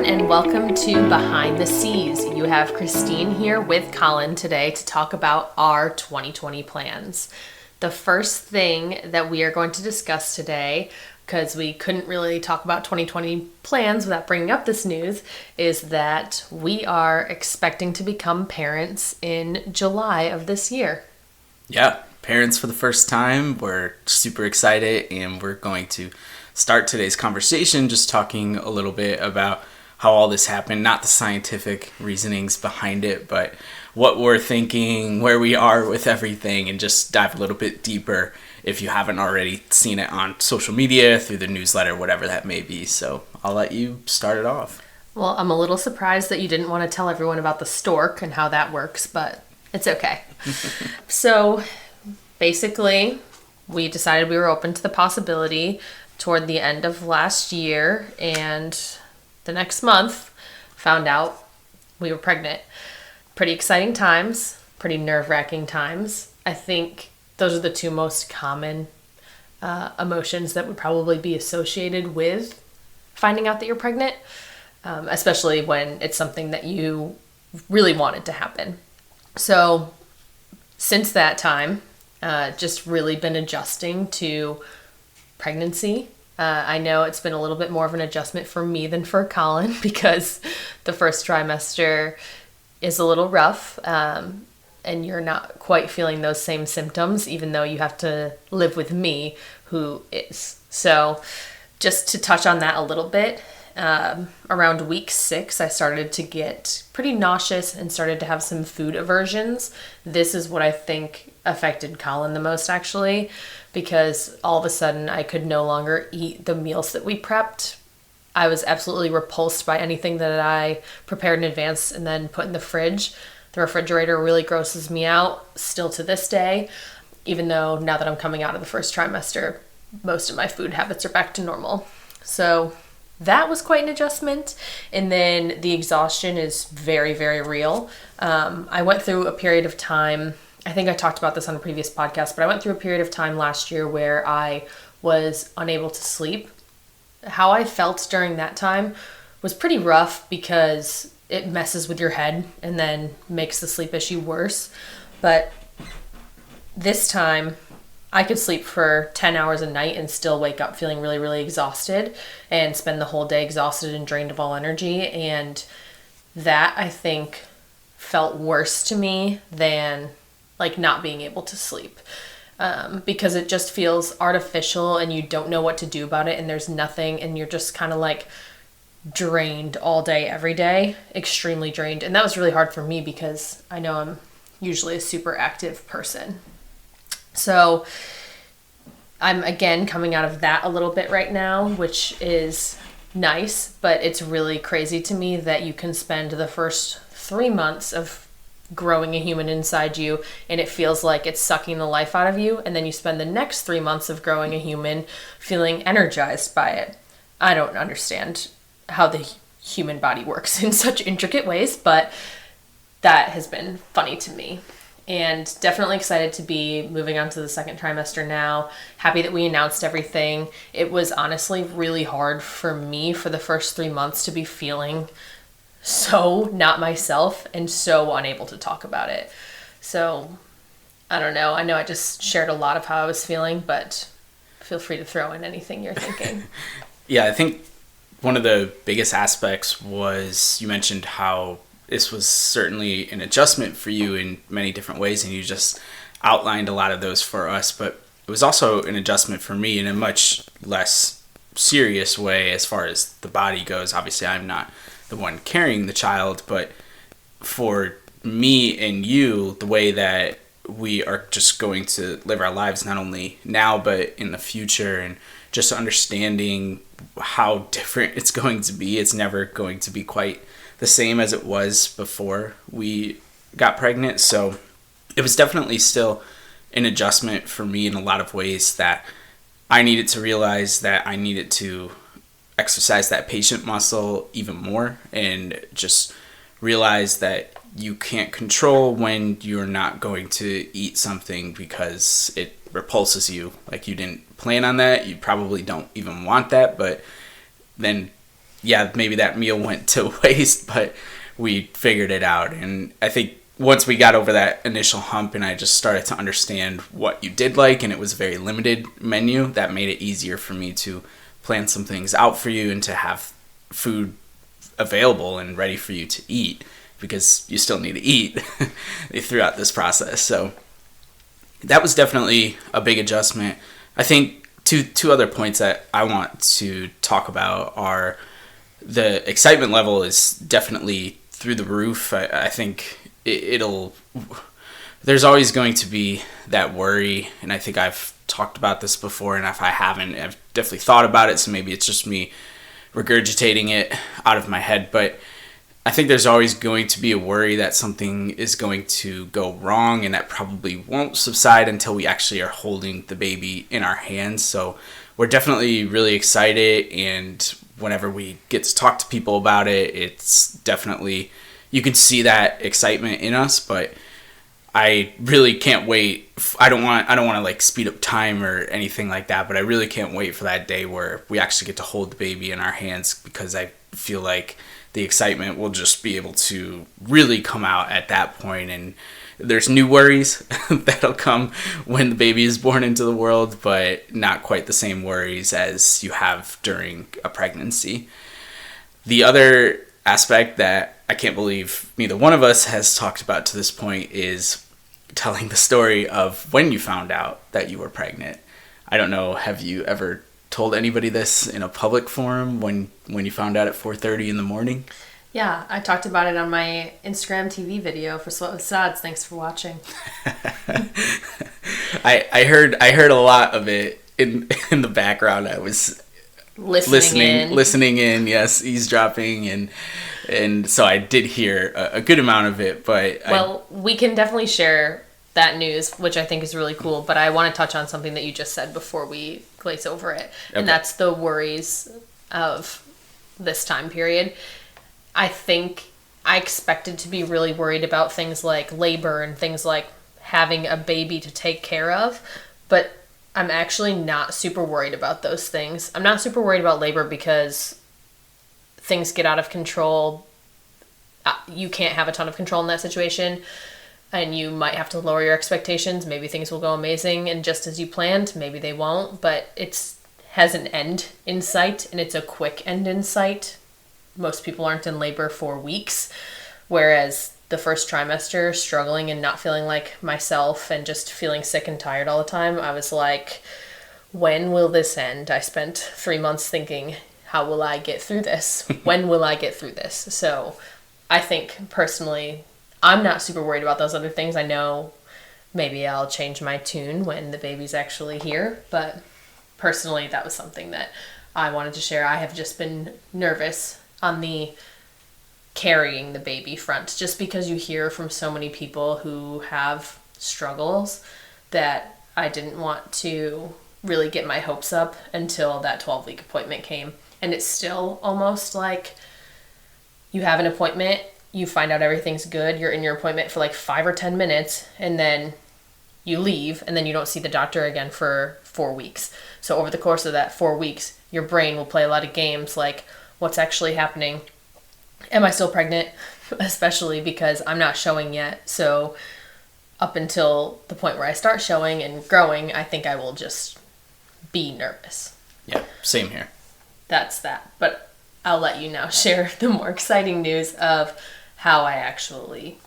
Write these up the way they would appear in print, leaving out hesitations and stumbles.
and welcome to Behind the Seas. You have Christine here with Colin today to talk about our 2020 plans. The first thing that we are going to discuss today, because we couldn't really talk about 2020 plans without bringing up this news, is that we are expecting to become parents in July of this year. Yeah, parents for the first time. We're super excited, and we're going to start today's conversation just talking a little bit about how all this happened, not the scientific reasonings behind it, but what we're thinking, where we are with everything, and just dive a little bit deeper if you haven't already seen it on social media, through the newsletter, whatever that may be. So I'll let you start it off. Well, I'm a little surprised that you didn't want to tell everyone about the stork and how that works, but it's okay. So basically, we decided we were open to the possibility toward the end of last year, and the next month found out we were pregnant. Pretty exciting times, pretty nerve-wracking times. I think those are the two most common emotions that would probably be associated with finding out that you're pregnant, especially when it's something that you really wanted to happen. So since that time, just really been adjusting to pregnancy. I know it's been a little bit more of an adjustment for me than for Colin because the first trimester is a little rough, and you're not quite feeling those same symptoms, even though you have to live with me, who is. So just to touch on that a little bit, around week 6, I started to get pretty nauseous and started to have some food aversions. This is what I think affected Colin the most, actually, because all of a sudden I could no longer eat the meals that we prepped. I was absolutely repulsed by anything that I prepared in advance and then put in the fridge. The refrigerator really grosses me out still to this day, even though now that I'm coming out of the first trimester, most of my food habits are back to normal. So that was quite an adjustment. And then the exhaustion is very, very real. I went through a period of time, I think I talked about this on a previous podcast, but I went through a period of time last year where I was unable to sleep. How I felt during that time was pretty rough because it messes with your head and then makes the sleep issue worse. But this time, I could sleep for 10 hours a night and still wake up feeling really, really exhausted and spend the whole day exhausted and drained of all energy. And that, I think, felt worse to me than like not being able to sleep, because it just feels artificial and you don't know what to do about it, and there's nothing, and you're just kind of like drained all day, every day, extremely drained. And that was really hard for me because I know I'm usually a super active person. So I'm again coming out of that a little bit right now, which is nice, but it's really crazy to me that you can spend the first 3 months of growing a human inside you and it feels like it's sucking the life out of you, and then you spend the next 3 months of growing a human feeling energized by it. I don't understand how the human body works in such intricate ways, but that has been funny to me. And definitely excited to be moving on to the second trimester now. Happy that we announced everything. It was honestly really hard for me for the first 3 months to be feeling so not myself and so unable to talk about it. So I don't know. I know I just shared a lot of how I was feeling, but feel free to throw in anything you're thinking. Yeah, I think one of the biggest aspects was you mentioned how this was certainly an adjustment for you in many different ways, and you just outlined a lot of those for us, but it was also an adjustment for me in a much less serious way as far as the body goes. Obviously, I'm not the one carrying the child, but for me and you, the way that we are just going to live our lives, not only now, but in the future, and just understanding how different it's going to be. It's never going to be quite the same as it was before we got pregnant. So it was definitely still an adjustment for me in a lot of ways, that I needed to realize that I needed to exercise that patient muscle even more, and just realize that you can't control when you're not going to eat something because it repulses you. Like, you didn't plan on that. You probably don't even want that, but then yeah, maybe that meal went to waste, but we figured it out. And I think once we got over that initial hump and I just started to understand what you did like, and it was a very limited menu, that made it easier for me to plan some things out for you and to have food available and ready for you to eat, because you still need to eat throughout this process. So that was definitely a big adjustment. I think two other points that I want to talk about are the excitement level is definitely through the roof. I think there's always going to be that worry, and I think I've talked about this before, and if I haven't, I've definitely thought about it, so maybe it's just me regurgitating it out of my head, but I think there's always going to be a worry that something is going to go wrong, and that probably won't subside until we actually are holding the baby in our hands. So we're definitely really excited, and whenever we get to talk to people about it, it's definitely, you can see that excitement in us, but I really can't wait. I don't want to like speed up time or anything like that, but I really can't wait for that day where we actually get to hold the baby in our hands, because I feel like the excitement will just be able to really come out at that point. And there's new worries that'll come when the baby is born into the world, but not quite the same worries as you have during a pregnancy. The other aspect that I can't believe neither one of us has talked about to this point is telling the story of when you found out that you were pregnant. I don't know, have you ever told anybody this in a public forum when you found out at 4:30 in the morning? Yeah, I talked about it on my Instagram TV video for Sweat with Sods. Thanks for watching. I heard a lot of it in the background. I was listening in, yes, eavesdropping, and so I did hear a good amount of it. But we can definitely share that news, which I think is really cool. But I want to touch on something that you just said before we glaze over it, and that's the worries of this time period. I think I expected to be really worried about things like labor and things like having a baby to take care of, but I'm actually not super worried about those things. I'm not super worried about labor because things get out of control. You can't have a ton of control in that situation, and you might have to lower your expectations. Maybe things will go amazing and just as you planned. Maybe they won't, but it has an end in sight, and it's a quick end in sight. Most people aren't in labor for weeks, whereas the first trimester, struggling and not feeling like myself and just feeling sick and tired all the time, I was like, when will this end? I spent 3 months thinking, how will I get through this? When will I get through this? So I think personally, I'm not super worried about those other things. I know maybe I'll change my tune when the baby's actually here, but personally, that was something that I wanted to share. I have just been nervous on the carrying the baby front, just because you hear from so many people who have struggles, that I didn't want to really get my hopes up until that 12-week appointment came. And it's still almost like you have an appointment, you find out everything's good, you're in your appointment for like 5 or 10 minutes, and then you leave, and then you don't see the doctor again for 4 weeks. So over the course of that 4 weeks, your brain will play a lot of games like, what's actually happening? Am I still pregnant? Especially because I'm not showing yet. So up until the point where I start showing and growing, I think I will just be nervous. Yeah, same here. That's that. But I'll let you now share the more exciting news of how I actually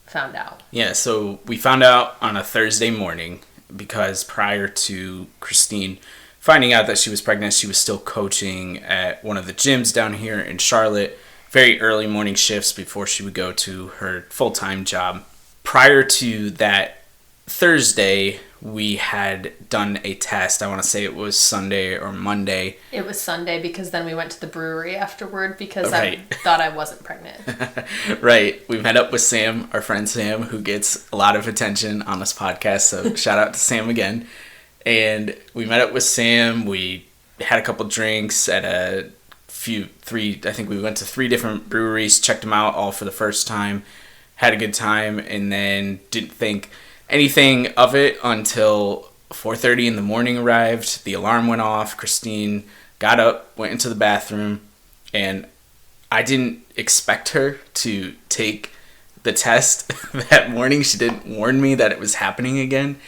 found out. Yeah, so we found out on a Thursday morning, because prior to Christine finding out that she was pregnant, she was still coaching at one of the gyms down here in Charlotte, very early morning shifts before she would go to her full-time job. Prior to that Thursday, we had done a test. I want to say it was Sunday or Monday. It was Sunday, because then we went to the brewery afterward because I thought I wasn't pregnant. Right. We met up with Sam, our friend Sam, who gets a lot of attention on this podcast. So shout out to Sam again. And we met up with Sam. We had a couple drinks at I think we went to 3 different breweries, checked them out all for the first time, had a good time, and then didn't think anything of it until 4:30 in the morning arrived. The alarm went off. Christine got up, went into the bathroom, And I didn't expect her to take the test that morning. She didn't warn me that it was happening again.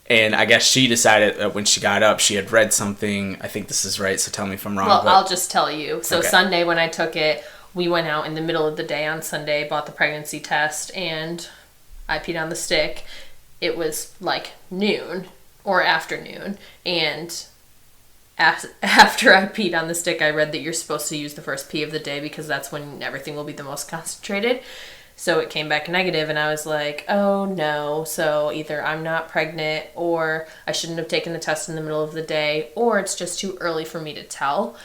And I guess she decided that when she got up, she had read something. I think this is right, so tell me if I'm wrong. Well, I'll just tell you. So Okay. Sunday when I took it, we went out in the middle of the day on Sunday, bought the pregnancy test, and I peed on the stick. It was like noon or afternoon. And after I peed on the stick, I read that you're supposed to use the first pee of the day because that's when everything will be the most concentrated. So it came back negative, and I was like, oh no. So either I'm not pregnant, or I shouldn't have taken the test in the middle of the day, or it's just too early for me to tell.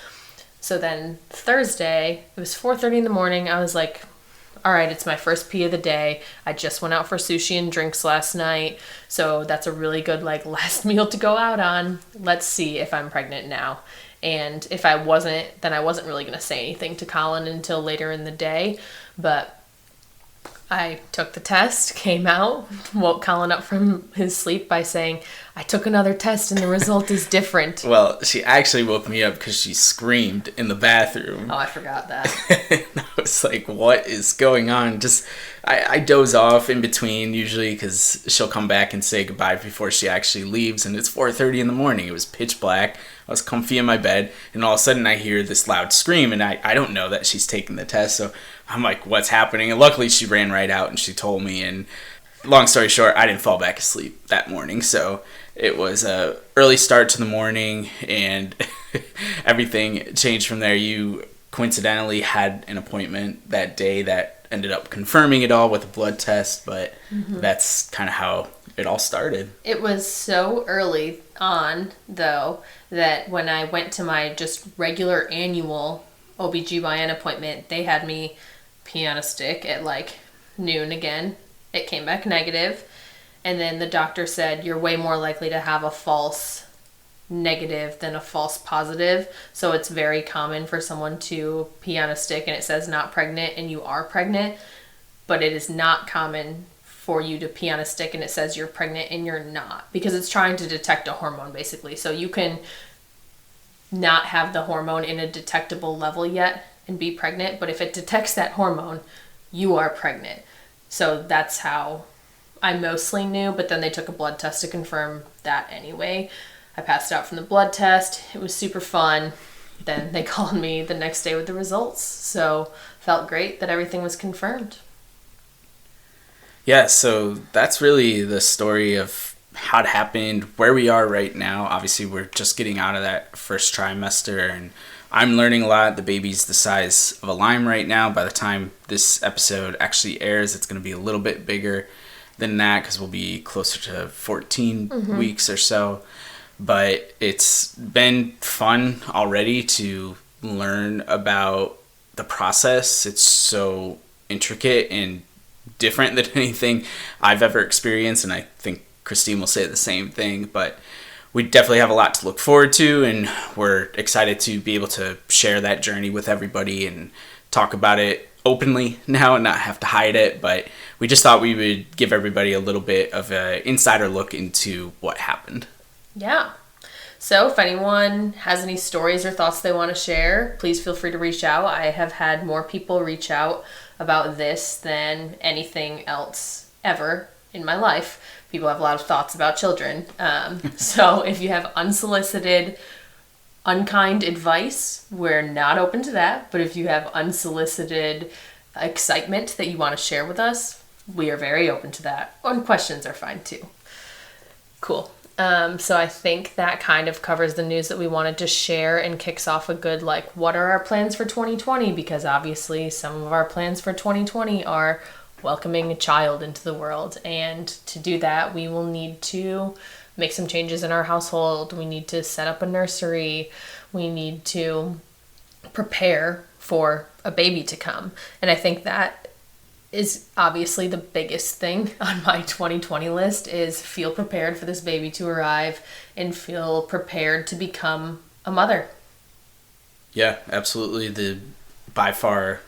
So then Thursday, it was 4:30 in the morning. I was like, all right, it's my first pee of the day. I just went out for sushi and drinks last night. So that's a really good like last meal to go out on. Let's see if I'm pregnant now. And if I wasn't, then I wasn't really going to say anything to Colin until later in the day. But I took the test, came out, woke Colin up from his sleep by saying, I took another test and the result is different. Well, she actually woke me up because she screamed in the bathroom. Oh, I forgot that. And I was like, what is going on? I doze off in between usually because she'll come back and say goodbye before she actually leaves. And it's 4:30 in the morning. It was pitch black. I was comfy in my bed. And all of a sudden I hear this loud scream. And I don't know that she's taking the test. So I'm like, what's happening? And luckily she ran right out and she told me. And long story short, I didn't fall back asleep that morning. So it was a early start to the morning, and everything changed from there. You coincidentally had an appointment that day that ended up confirming it all with a blood test, but that's kind of how it all started. It was so early on, though, that when I went to my just regular annual OBGYN appointment, they had me pee on a stick at like noon again. It came back negative. And then the doctor said, you're way more likely to have a false negative than a false positive. So it's very common for someone to pee on a stick and it says not pregnant and you are pregnant. But it is not common for you to pee on a stick and it says you're pregnant and you're not. Because it's trying to detect a hormone, basically. So you can not have the hormone in a detectable level yet and be pregnant. But if it detects that hormone, you are pregnant. So that's how I mostly knew, but then they took a blood test to confirm that anyway. I passed out from the blood test. It was super fun. Then they called me the next day with the results. So felt great that everything was confirmed. Yeah, so that's really the story of how it happened, where we are right now. Obviously, we're just getting out of that first trimester, and I'm learning a lot. The baby's the size of a lime right now. By the time this episode actually airs, it's going to be a little bit bigger than that because we'll be closer to 14 weeks or so. But it's been fun already to learn about the process. It's so intricate and different than anything I've ever experienced, and I think Christine will say the same thing. But we definitely have a lot to look forward to, and we're excited to be able to share that journey with everybody and talk about it openly now and not have to hide it. But we just thought we would give everybody a little bit of an insider look into what happened. Yeah. So if anyone has any stories or thoughts they want to share, please feel free to reach out. I have had more people reach out about this than anything else ever in my life. People have a lot of thoughts about children. So if you have unsolicited, unkind advice, we're not open to that. But if you have unsolicited excitement that you want to share with us, we are very open to that. And questions are fine too. Cool. So I think that kind of covers the news that we wanted to share and kicks off a good, like, what are our plans for 2020? Because obviously some of our plans for 2020 are welcoming a child into the world. And to do that, we will need to make some changes in our household. We need to set up a nursery. We need to prepare for a baby to come. And I think that is obviously the biggest thing on my 2020 list is feel prepared for this baby to arrive and feel prepared to become a mother. Yeah, absolutely. By far,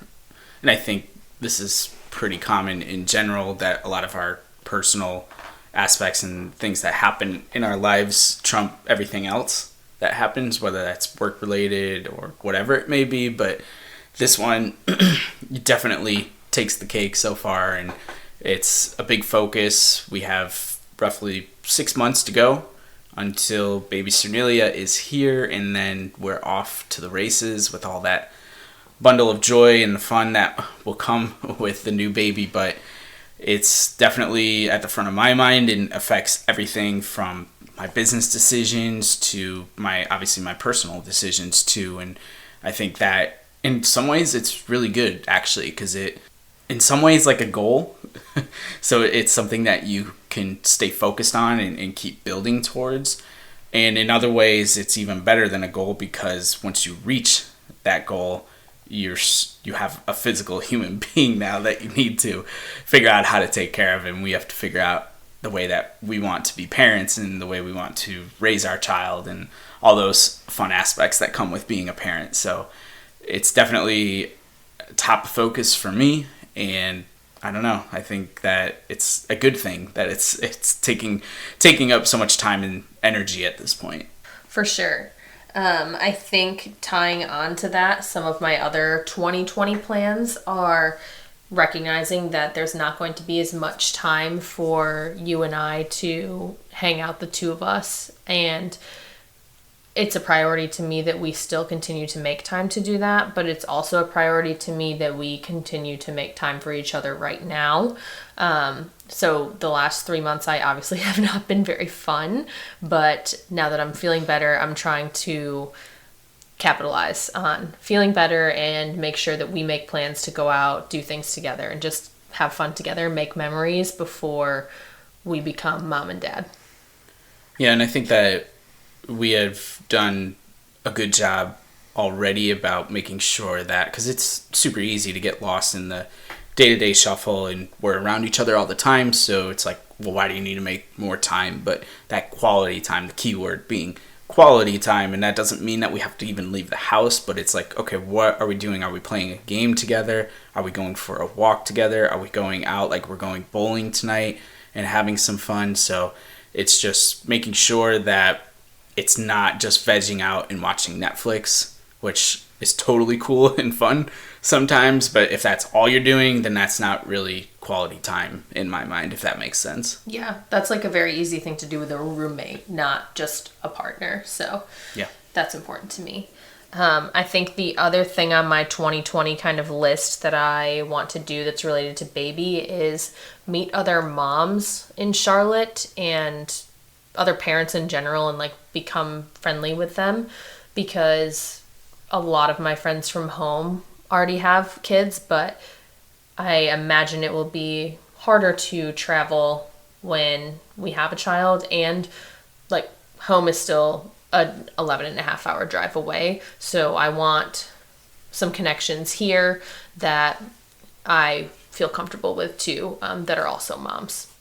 and I think this is pretty common in general, that a lot of our personal aspects and things that happen in our lives trump everything else that happens, whether that's work related or whatever it may be. But This one definitely takes the cake so far, and it's a big focus. We have roughly 6 months to go until Baby Cerniglia is here, and then we're off to the races with all that bundle of joy and the fun that will come with the new baby. But it's definitely at the front of my mind and affects everything from my business decisions to my personal decisions too. And I think that in some ways it's really good, actually, because it in some ways like a goal. So it's something that you can stay focused on and keep building towards. And in other ways it's even better than a goal, because once you reach that goal, you have a physical human being now that you need to figure out how to take care of, and we have to figure out the way that we want to be parents and the way we want to raise our child and all those fun aspects that come with being a parent. So it's definitely top focus for me, and I don't know, I think that it's a good thing that it's taking up so much time and energy at this point. For sure. I think tying on to that, some of my other 2020 plans are recognizing that there's not going to be as much time for you and I to hang out, the two of us, and it's a priority to me that we still continue to make time to do that, but it's also a priority to me that we continue to make time for each other right now. So the last 3 months I obviously have not been very fun, but now that I'm feeling better, I'm trying to capitalize on feeling better and make sure that we make plans to go out, do things together, and just have fun together, make memories before we become mom and dad. Yeah, and I think that we have done a good job already about making sure that, because it's super easy to get lost in the day-to-day shuffle, and we're around each other all the time, so it's like, well, why do you need to make more time? But that quality time, the key word being quality time, and that doesn't mean that we have to even leave the house, but it's like, okay, what are we doing? Are we playing a game together? Are we going for a walk together? Are we going out, like we're going bowling tonight and having some fun? So it's just making sure that it's not just vegging out and watching Netflix, which is totally cool and fun sometimes, but if that's all you're doing, then that's not really quality time in my mind, if that makes sense. Yeah, that's like a very easy thing to do with a roommate, not just a partner. So yeah, that's important to me. I think the other thing on my 2020 kind of list that I want to do that's related to baby is meet other moms in Charlotte and other parents in general, and like become friendly with them, because a lot of my friends from home already have kids, but I imagine it will be harder to travel when we have a child, and like home is still an 11.5 hour drive away. So I want some connections here that I feel comfortable with too, that are also moms.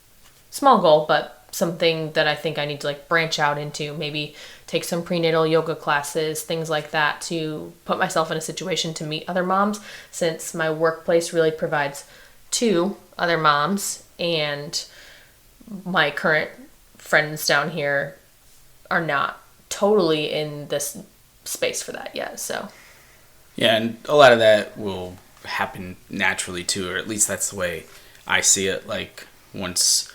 Small goal, but something that I think I need to like branch out into, maybe take some prenatal yoga classes, things like that, to put myself in a situation to meet other moms, since my workplace really provides 2 other moms, and my current friends down here are not totally in this space for that yet. So yeah, and a lot of that will happen naturally too, or at least that's the way I see it. Like once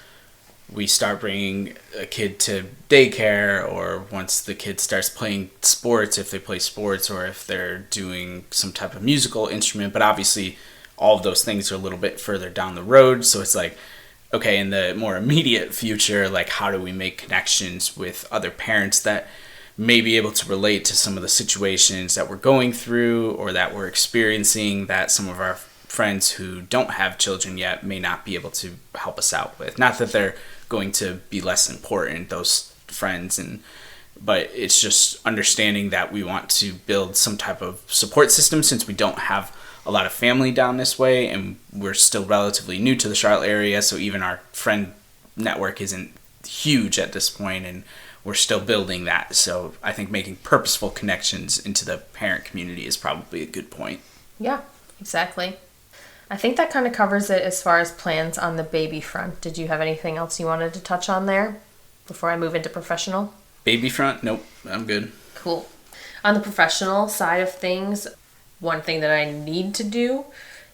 we start bringing a kid to daycare, or once the kid starts playing sports, if they play sports, or if they're doing some type of musical instrument. But obviously all of those things are a little bit further down the road. So it's like, okay, in the more immediate future, like how do we make connections with other parents that may be able to relate to some of the situations that we're going through or that we're experiencing, that some of our friends who don't have children yet may not be able to help us out with. Not that they're going to be less important, those friends, but it's just understanding that we want to build some type of support system, since we don't have a lot of family down this way, and we're still relatively new to the Charlotte area, so even our friend network isn't huge at this point, and we're still building that. So I think making purposeful connections into the parent community is probably a good point. yeah, exactly. I think that kind of covers it as far as plans on the baby front. Did you have anything else you wanted to touch on there before I move into professional? Baby front? Nope, I'm good. Cool. On the professional side of things, one thing that I need to do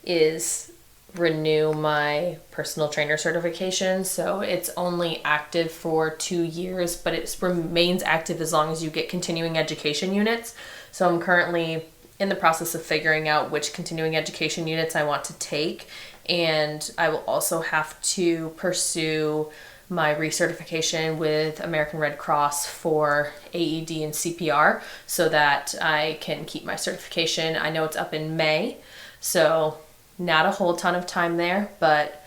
is renew my personal trainer certification. So it's only active for 2 years, but it remains active as long as you get continuing education units. So I'm currently in the process of figuring out which continuing education units I want to take. And I will also have to pursue my recertification with American Red Cross for AED and CPR so that I can keep my certification. I know it's up in May, so not a whole ton of time there, but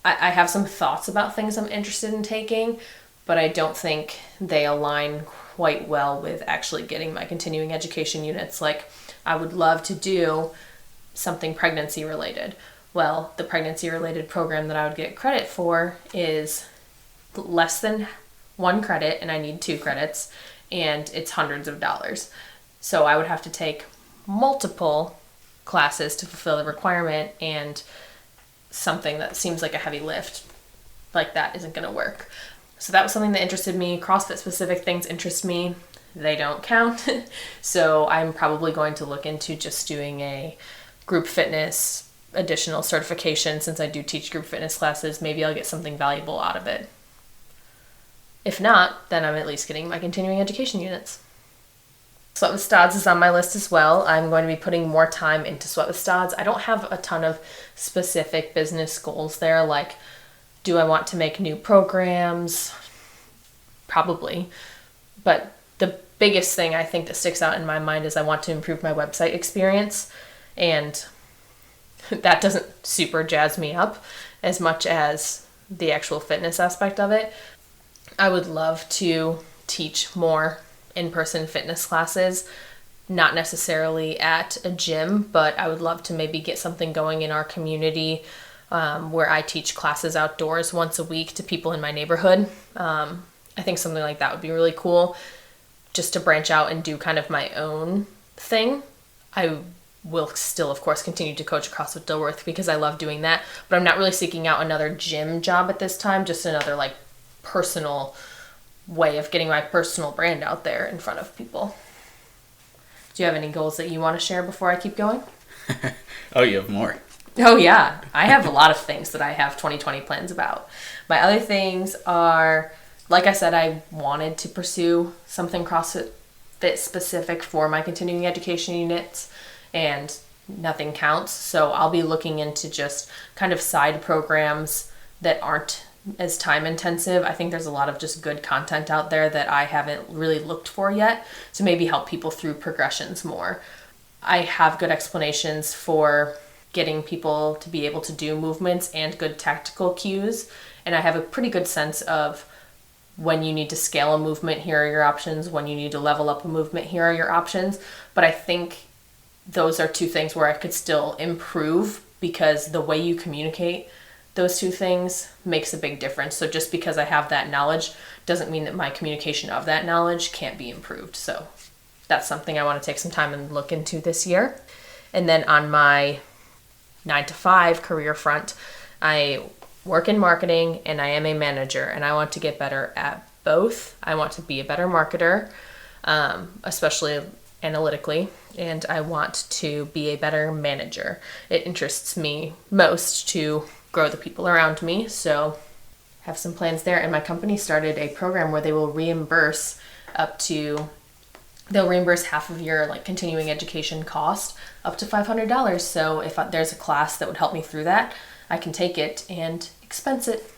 I have some thoughts about things I'm interested in taking, but I don't think they align quite well with actually getting my continuing education units. Like, I would love to do something pregnancy related. Well, the pregnancy related program that I would get credit for is less than 1 credit, and I need 2 credits, and it's hundreds of dollars. So I would have to take multiple classes to fulfill the requirement, and something that seems like a heavy lift like that isn't going to work. So that was something that interested me. CrossFit specific things interest me. They don't count. So I'm probably going to look into just doing a group fitness additional certification. Since I do teach group fitness classes, maybe I'll get something valuable out of it. If not, then I'm at least getting my continuing education units. Sweat with Stods is on my list as well. I'm going to be putting more time into Sweat with Stods. I don't have a ton of specific business goals there, like, do I want to make new programs? Probably. But the biggest thing I think that sticks out in my mind is I want to improve my website experience, and that doesn't super jazz me up as much as the actual fitness aspect of it. I would love to teach more in-person fitness classes, not necessarily at a gym, but I would love to maybe get something going in our community where I teach classes outdoors once a week to people in my neighborhood. I think something like that would be really cool, just to branch out and do kind of my own thing. I will still, of course, continue to coach CrossFit Dilworth because I love doing that, but I'm not really seeking out another gym job at this time, just another like personal way of getting my personal brand out there in front of people. Do you have any goals that you want to share before I keep going? Oh, you have more? Oh yeah, I have a lot of things that I have 2020 plans about. My other things are, like I said, I wanted to pursue something CrossFit specific for my continuing education units, and nothing counts. So I'll be looking into just kind of side programs that aren't as time intensive. I think there's a lot of just good content out there that I haven't really looked for yet to maybe help people through progressions more. I have good explanations for getting people to be able to do movements and good tactical cues, and I have a pretty good sense of when you need to scale a movement, here are your options. When you need to level up a movement, here are your options. But I think those are 2 things where I could still improve, because the way you communicate those 2 things makes a big difference. So just because I have that knowledge doesn't mean that my communication of that knowledge can't be improved. So that's something I want to take some time and look into this year. And then on my 9-to-5 career front, I work in marketing and I am a manager, and I want to get better at both. I want to be a better marketer, especially analytically, and I want to be a better manager. It interests me most to grow the people around me, so have some plans there. And my company started a program where they will reimburse they'll reimburse half of your like continuing education cost up to $500. So if there's a class that would help me through that, I can take it and expense it,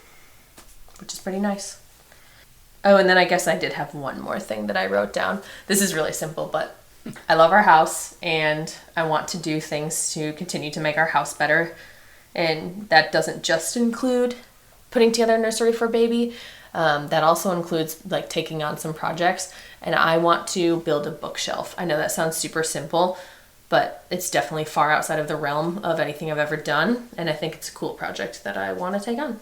which is pretty nice. Oh, and then I guess I did have one more thing that I wrote down. This is really simple, but I love our house and I want to do things to continue to make our house better. And that doesn't just include putting together a nursery for baby. That also includes like taking on some projects. And I want to build a bookshelf. I know that sounds super simple, but it's definitely far outside of the realm of anything I've ever done. And I think it's a cool project that I want to take on.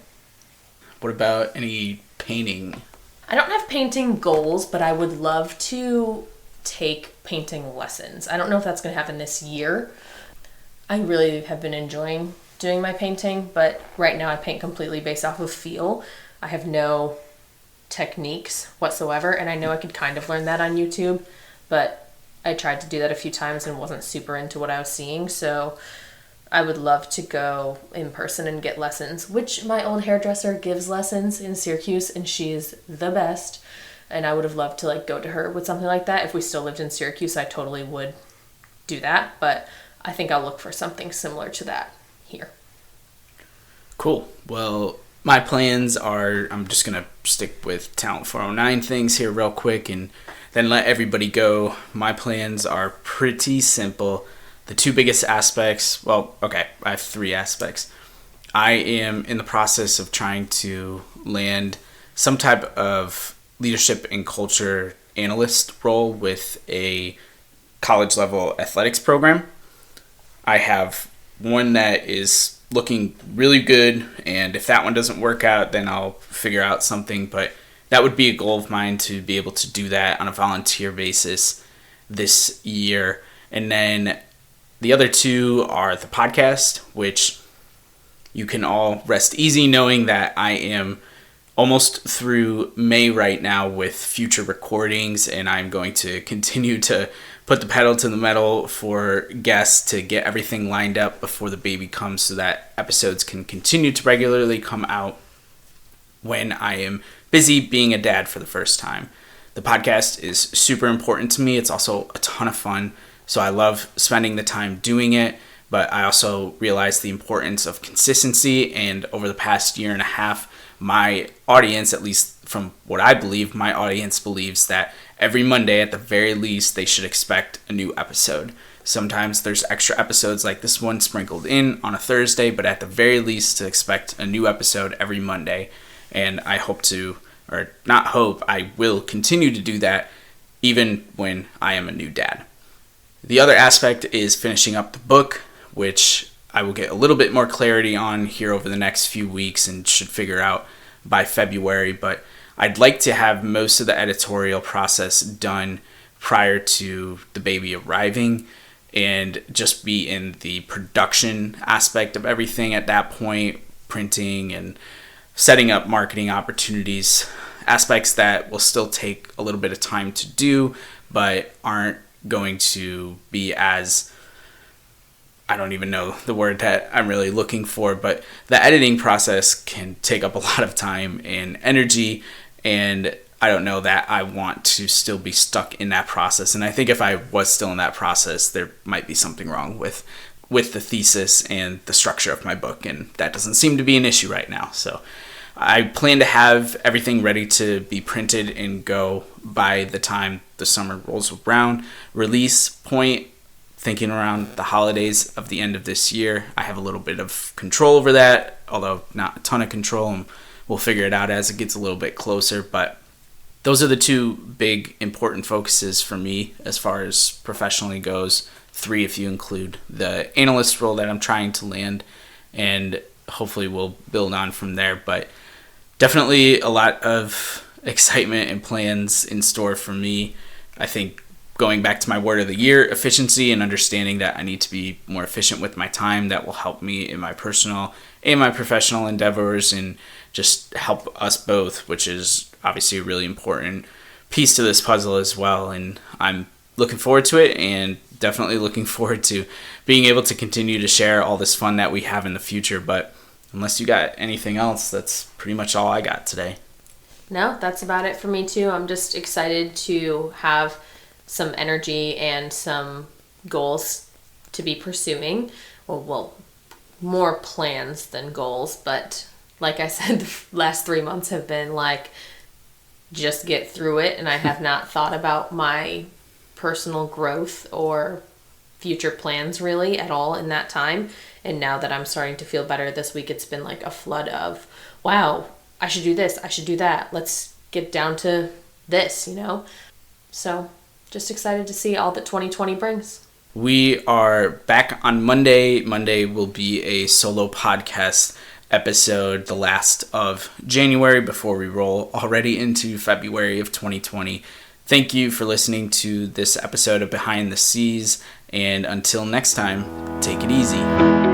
What about any painting? I don't have painting goals, but I would love to take painting lessons. I don't know if that's going to happen this year. I really have been enjoying doing my painting, but right now I paint completely based off of feel. I have no techniques whatsoever, and I know I could kind of learn that on YouTube, but I tried to do that a few times and wasn't super into what I was seeing. So I would love to go in person and get lessons, which my old hairdresser gives lessons in Syracuse, and she's the best. And I would have loved to like go to her with something like that. If we still lived in Syracuse, I totally would do that. But I think I'll look for something similar to that here. Cool. Well, my plans are, I'm just going to stick with Talent 409 things here real quick and then let everybody go. My plans are pretty simple. The two biggest aspects, well, okay, I have three aspects. I am in the process of trying to land some type of leadership and culture analyst role with a college level athletics program. I have one that is looking really good, and if that one doesn't work out, then I'll figure out something, but that would be a goal of mine to be able to do that on a volunteer basis this year. And then the other two are the podcast, which you can all rest easy knowing that I am almost through May right now with future recordings, and I'm going to continue to put the pedal to the metal for guests to get everything lined up before the baby comes so that episodes can continue to regularly come out when I am busy being a dad for the first time. The podcast is super important to me. It's also a ton of fun, so I love spending the time doing it, but I also realize the importance of consistency, and over the past year and a half, my audience, at least from what I believe, my audience believes that every Monday, at the very least, they should expect a new episode. Sometimes there's extra episodes like this one sprinkled in on a Thursday, but at the very least, to expect a new episode every Monday. And I hope to, or not hope, I will continue to do that even when I am a new dad. The other aspect is finishing up the book, which I will get a little bit more clarity on here over the next few weeks and should figure out by February, but I'd like to have most of the editorial process done prior to the baby arriving and just be in the production aspect of everything at that point, printing and setting up marketing opportunities, aspects that will still take a little bit of time to do, but aren't going to be as, I don't even know the word that I'm really looking for, but the editing process can take up a lot of time and energy, and I don't know that I want to still be stuck in that process. And I think if I was still in that process, there might be something wrong with the thesis and the structure of my book, and that doesn't seem to be an issue right now. So I plan to have everything ready to be printed and go by the time the summer rolls around. Release point, thinking around the holidays of the end of this year. I have a little bit of control over that, although not a ton of control, and we'll figure it out as it gets a little bit closer. But those are the two big important focuses for me as far as professionally goes. 3 if you include the analyst role that I'm trying to land, and hopefully we'll build on from there. But definitely a lot of excitement and plans in store for me. I think going back to my word of the year, efficiency, and understanding that I need to be more efficient with my time, that will help me in my personal and my professional endeavors and just help us both, which is obviously a really important piece to this puzzle as well. And I'm looking forward to it, and definitely looking forward to being able to continue to share all this fun that we have in the future. But unless you got anything else, that's pretty much all I got today. No, that's about it for me too. I'm just excited to have some energy and some goals to be pursuing. Well, more plans than goals, but like I said, the last 3 months have been like, just get through it, and I have not thought about my personal growth or future plans really at all in that time. And now that I'm starting to feel better this week, it's been like a flood of, wow, I should do this, I should do that, let's get down to this, So just excited to see all that 2020 brings. We are back on Monday. Monday will be a solo podcast episode, the last of January, before we roll already into February of 2020. Thank you for listening to this episode of Behind the Seas, and until next time, take it easy.